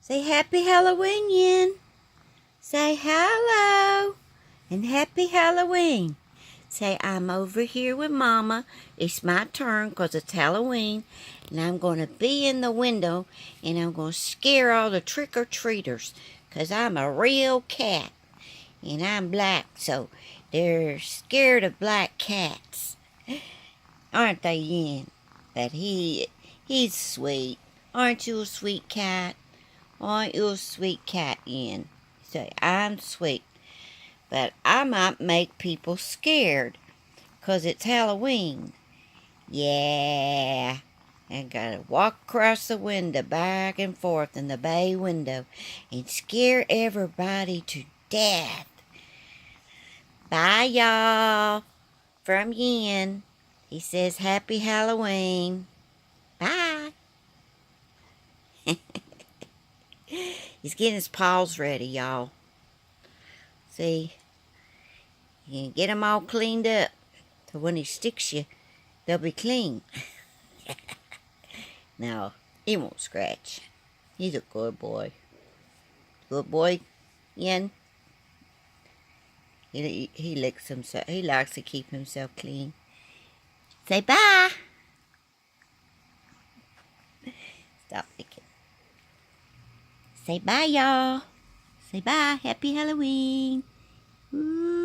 Say happy Halloween, Yin. Say hello and happy Halloween. Say I'm over here with Mama. It's my turn 'cause it's Halloween. And I'm going to be in the window and I'm going to scare all the trick-or-treaters 'cause I'm a real cat. And I'm black, so they're scared of black cats. Aren't they, Yin? But he's sweet. Aren't you a sweet cat? Aren't you a sweet cat, Yin? Say, I'm sweet. But I might make people scared 'cause it's Halloween. Yeah. And gotta walk across the window back and forth in the bay window and scare everybody to death. Bye, y'all. From Yin. He says happy Halloween. Bye. He's getting his paws ready, y'all. See? You can get them all cleaned up. So when he sticks you, they'll be clean. Now, he won't scratch. He's a good boy. Good boy, Yin. He licks himself. He likes to keep himself clean. Say bye. Stop licking. Say bye, y'all. Say bye. Happy Halloween. Ooh.